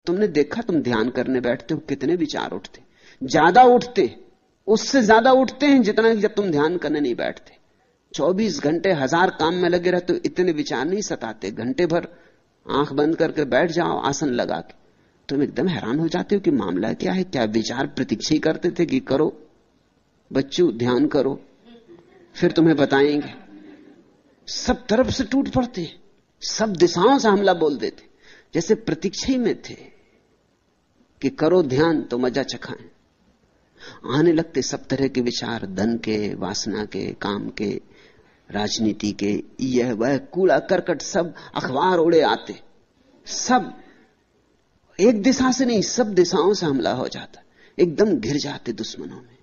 तुमने देखा, तुम ध्यान करने बैठते हो कितने विचार उठते, ज्यादा उठते, उससे ज्यादा उठते हैं जितना कि जब तुम ध्यान करने नहीं बैठते। 24 घंटे 1000 काम में लगे रहते हो, इतने विचार नहीं सताते। घंटे भर आंख बंद करके बैठ जाओ आसन लगा के, तुम एकदम हैरान हो जाते हो कि मामला क्या है। क्या विचार प्रतीक्षा ही करते थे कि करो बच्चों ध्यान करो, फिर तुम्हें बताएंगे। सब तरफ से टूट पड़ते, सब दिशाओं से हमला बोल देते, जैसे प्रतीक्षा ही में थे कि करो ध्यान तो मजा चखाएं। आने लगते सब तरह के विचार, धन के, वासना के, काम के, राजनीति के, यह वह कूड़ा करकट सब अखबार उड़े आते। सब एक दिशा से नहीं, सब दिशाओं से हमला हो जाता, एकदम घिर जाते दुश्मनों में।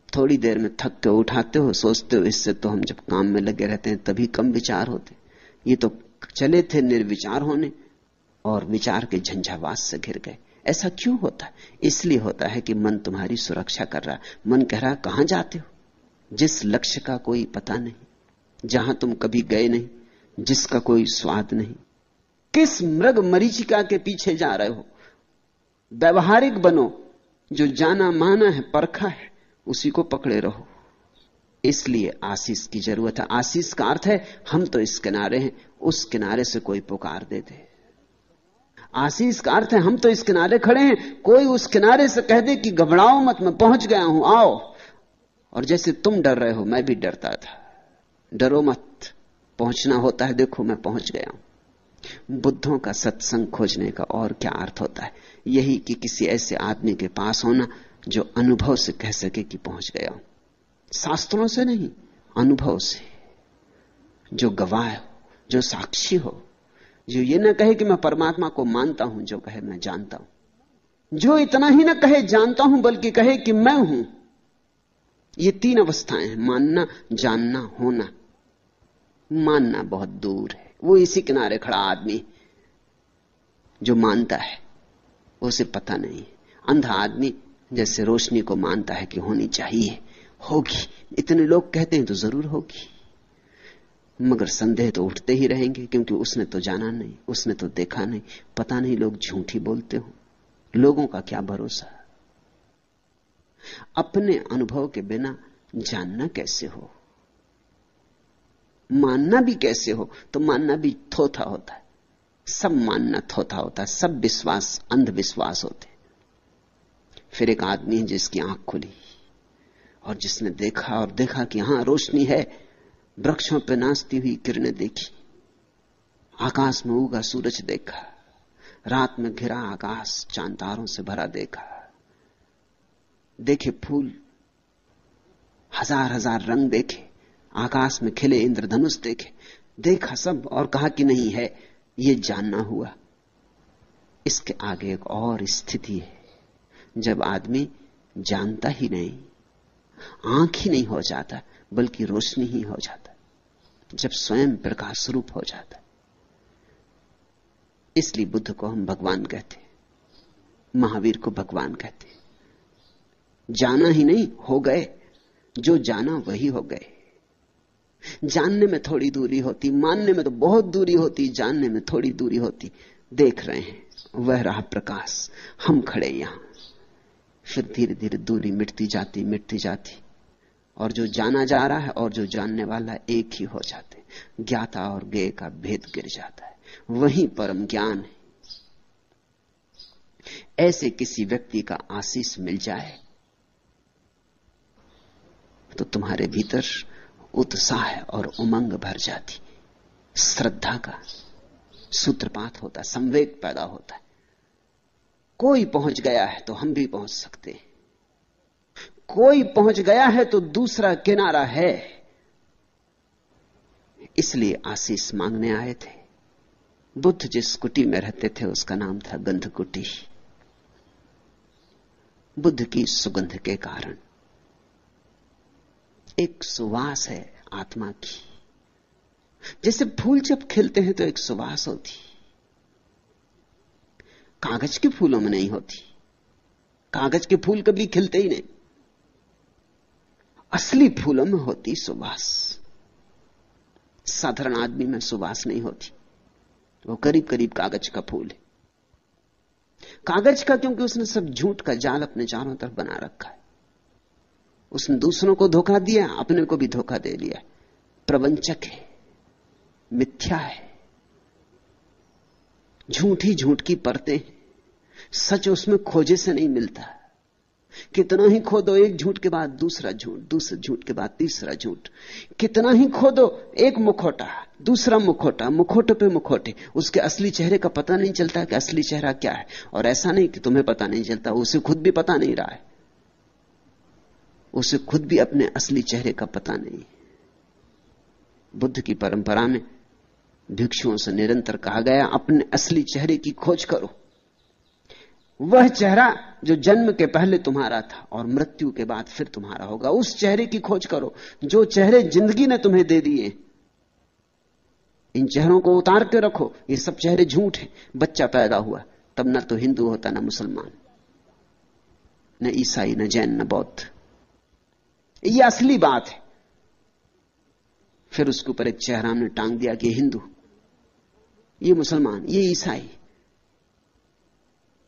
थोड़ी देर में थक के उठाते हो, सोचते हो इससे तो हम जब काम में लगे रहते हैं तभी कम विचार होते, ये तो चले थे निर्विचार होने और विचार के झंझावात से घिर गए। ऐसा क्यों होता है? इसलिए होता है कि मन तुम्हारी सुरक्षा कर रहा है। मन कह रहा है कहां जाते हो, जिस लक्ष्य का कोई पता नहीं, जहां तुम कभी गए नहीं, जिसका कोई स्वाद नहीं, किस मृग मरीचिका के पीछे जा रहे हो। व्यवहारिक बनो, जो जाना माना है, परखा है, उसी को पकड़े रहो। इसलिए आशीष की जरूरत है। आशीष का अर्थ है हम तो इस किनारे हैं, उस किनारे से कोई पुकार दे दे। आशीष का अर्थ है हम तो इस किनारे खड़े हैं, कोई उस किनारे से कह दे कि घबराओ मत, मैं पहुंच गया हूं, आओ। और जैसे तुम डर रहे हो, मैं भी डरता था। डरो मत, पहुंचना होता है, देखो मैं पहुंच गया हूं। बुद्धों का सत्संग खोजने का और क्या अर्थ होता है? यही कि किसी ऐसे आदमी के पास होना जो अनुभव से कह सके कि पहुंच गया हूं। शास्त्रों से नहीं, अनुभव से, जो गवाह हो, जो साक्षी हो, जो ये ना कहे कि मैं परमात्मा को मानता हूं, जो कहे मैं जानता हूं। जो इतना ही ना कहे जानता हूं, बल्कि कहे कि मैं हूं। ये 3 अवस्थाएं हैं, मानना, जानना, होना। मानना बहुत दूर है, वो इसी किनारे खड़ा आदमी जो मानता है, उसे पता नहीं। अंधा आदमी जैसे रोशनी को मानता है कि होनी चाहिए, होगी, इतने लोग कहते हैं तो जरूर होगी, मगर संदेह तो उठते ही रहेंगे, क्योंकि उसने तो जाना नहीं, उसने तो देखा नहीं, पता नहीं लोग झूठी बोलते हो, लोगों का क्या भरोसा। अपने अनुभव के बिना जानना कैसे हो, मानना भी कैसे हो? तो मानना भी थोथा होता है, सब मानना थोथा होता है, सब विश्वास अंधविश्वास होते। फिर एक आदमी है जिसकी आंख खुली और जिसने देखा, और देखा कि हां रोशनी है, वृक्षों पर नाचती हुई किरणें देखी, आकाश में उगा सूरज देखा, रात में घिरा आकाश चांद तारों से भरा देखा, देखे फूल, हजार हजार रंग देखे, आकाश में खिले इंद्रधनुष देखे, देखा सब, और कहा कि नहीं है, ये जानना हुआ। इसके आगे एक और स्थिति है, जब आदमी जानता ही नहीं, आंख ही नहीं हो जाता, बल्कि रोशनी ही हो जाता, जब स्वयं प्रकाश रूप हो जाता। इसलिए बुद्ध को हम भगवान कहते, महावीर को भगवान कहते। जाना ही नहीं, हो गए, जो जाना वही हो गए। जानने में थोड़ी दूरी होती, मानने में तो बहुत दूरी होती, जानने में थोड़ी दूरी होती। देख रहे हैं, वह रहा प्रकाश, हम खड़े यहां। फिर धीरे धीरे दूरी मिटती जाती, मिटती जाती, और जो जाना जा रहा है और जो जानने वाला एक ही हो जाते। ज्ञाता और ज्ञेय का भेद गिर जाता है, वही परम ज्ञान है। ऐसे किसी व्यक्ति का आशीष मिल जाए तो तुम्हारे भीतर उत्साह और उमंग भर जाती, श्रद्धा का सूत्रपात होता, संवेग पैदा होता है। कोई पहुंच गया है तो हम भी पहुंच सकते हैं, कोई पहुंच गया है तो दूसरा किनारा है। इसलिए आशीष मांगने आए थे। बुद्ध जिस कुटी में रहते थे उसका नाम था गंध कुटी, बुद्ध की सुगंध के कारण। एक सुवास है आत्मा की, जैसे फूल जब खिलते हैं तो एक सुवास होती, कागज के फूलों में नहीं होती। कागज के फूल कभी खिलते ही नहीं, असली फूलों में होती सुवास। साधारण आदमी में सुवास नहीं होती, वो करीब करीब कागज का फूल है। कागज का, क्योंकि उसने सब झूठ का जाल अपने चारों तरफ बना रखा है। उसने दूसरों को धोखा दिया, अपने को भी धोखा दे लिया। प्रवंचक है, मिथ्या है, झूठ ही झूठ की परतें, सच उसमें खोजे से नहीं मिलता। कितना ही खोदो, एक झूठ के बाद दूसरा झूठ, दूसरे झूठ के बाद तीसरा झूठ। कितना ही खोदो, एक मुखौटा, दूसरा मुखौटा, मुखौटे पे मुखौटे। उसके असली चेहरे का पता नहीं चलता कि असली चेहरा क्या है। और ऐसा नहीं कि तुम्हें पता नहीं चलता, उसे खुद भी पता नहीं रहा है। उसे खुद भी अपने असली चेहरे का पता नहीं। बुद्ध की परंपरा में भिक्षुओं से निरंतर कहा गया, अपने असली चेहरे की खोज करो। वह चेहरा जो जन्म के पहले तुम्हारा था और मृत्यु के बाद फिर तुम्हारा होगा, उस चेहरे की खोज करो। जो चेहरे जिंदगी ने तुम्हें दे दिए, इन चेहरों को उतार के रखो। ये सब चेहरे झूठ हैं। बच्चा पैदा हुआ तब न तो हिंदू होता, न मुसलमान, न ईसाई, न जैन, न बौद्ध। ये असली बात है। फिर उसके ऊपर एक चेहरा हमने टांग दिया कि हिंदू, ये मुसलमान, ये ईसाई।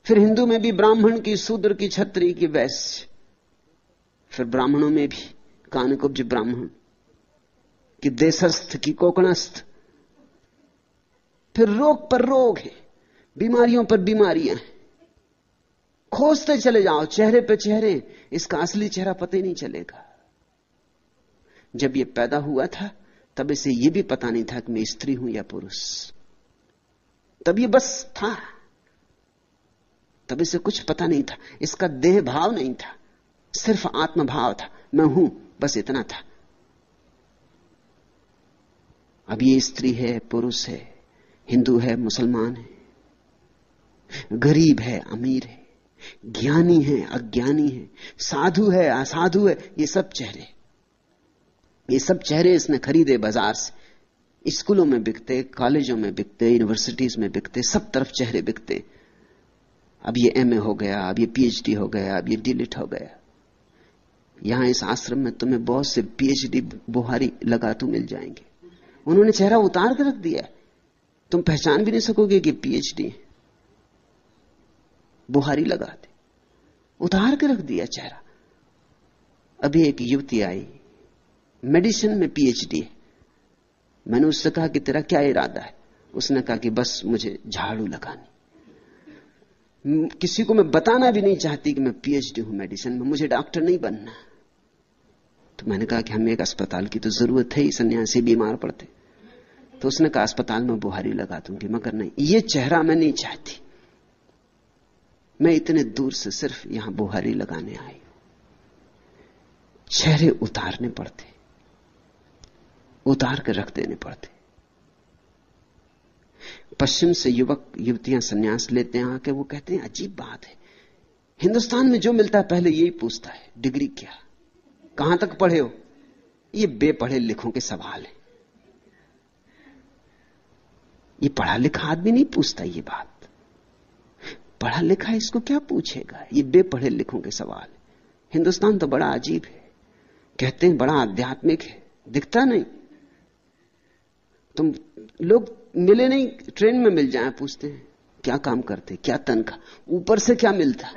फिर हिंदू में भी ब्राह्मण की, शूद्र की, क्षत्रिय की, वैश्य। फिर ब्राह्मणों में भी कानकुब्ज ब्राह्मण कि देशस्थ की कोकणस्थ। फिर रोग पर रोग है, बीमारियों पर बीमारियां हैं। खोजते चले जाओ चेहरे पे चेहरे, इसका असली चेहरा पता ही नहीं चलेगा। जब ये पैदा हुआ था तब इसे ये भी पता नहीं था कि मैं स्त्री हूं या पुरुष। तब ये बस था, तब इसे कुछ पता नहीं था। इसका देह भाव नहीं था, सिर्फ आत्म भाव था, मैं हूं, बस इतना था। अब ये स्त्री है, पुरुष है, हिंदू है, मुसलमान है, गरीब है, अमीर है, ज्ञानी है, अज्ञानी है, साधु है, असाधु है। ये सब चेहरे, ये सब चेहरे इसने खरीदे बाजार से। स्कूलों में बिकते, कॉलेजों में बिकते, यूनिवर्सिटीज में बिकते, सब तरफ चेहरे बिकते। अब ये एमए हो गया, अब ये पीएचडी हो गया, अब ये डीलिट हो गया। यहां इस आश्रम में तुम्हें बहुत से पीएचडी बुहारी लगातू मिल जाएंगे। उन्होंने चेहरा उतार कर रख दिया, तुम पहचान भी नहीं सकोगे कि पीएचडी बुहारी लगा दे, उतार के रख दिया चेहरा। अभी एक युवती आई, मेडिसिन में पीएचडी है। मैंने उससे कहा कि तेरा क्या इरादा है? उसने कहा कि बस मुझे झाड़ू लगानी। किसी को मैं बताना भी नहीं चाहती कि मैं पीएचडी हूं मेडिसिन में, मुझे डॉक्टर नहीं बनना। तो मैंने कहा कि हमें एक अस्पताल की तो जरूरत है ही, सन्यासी बीमार पड़ते। तो उसने कहा अस्पताल में बुहारी लगा दूंगी, मगर नहीं, ये चेहरा मैं नहीं चाहती। मैं इतने दूर से सिर्फ यहां बुहारी लगाने आई। चेहरे उतारने पड़ते, उतार कर रख देने पड़ते। पश्चिम से युवक युवतियां सन्यास लेते हैं आके, वो कहते हैं अजीब बात है, हिंदुस्तान में जो मिलता है पहले यही पूछता है, डिग्री क्या, कहां तक पढ़े हो? ये बेपढ़े लिखों के सवाल है। ये पढ़ा लिखा आदमी नहीं पूछता ये बात। पढ़ा लिखा इसको क्या पूछेगा? ये बेपढ़े लिखों के सवाल है। हिंदुस्तान तो बड़ा अजीब है, कहते हैं बड़ा आध्यात्मिक है, दिखता नहीं। तुम लोग मिले नहीं, ट्रेन में मिल जाए, पूछते हैं क्या काम करते, क्या तनख्वाह, ऊपर से क्या मिलता।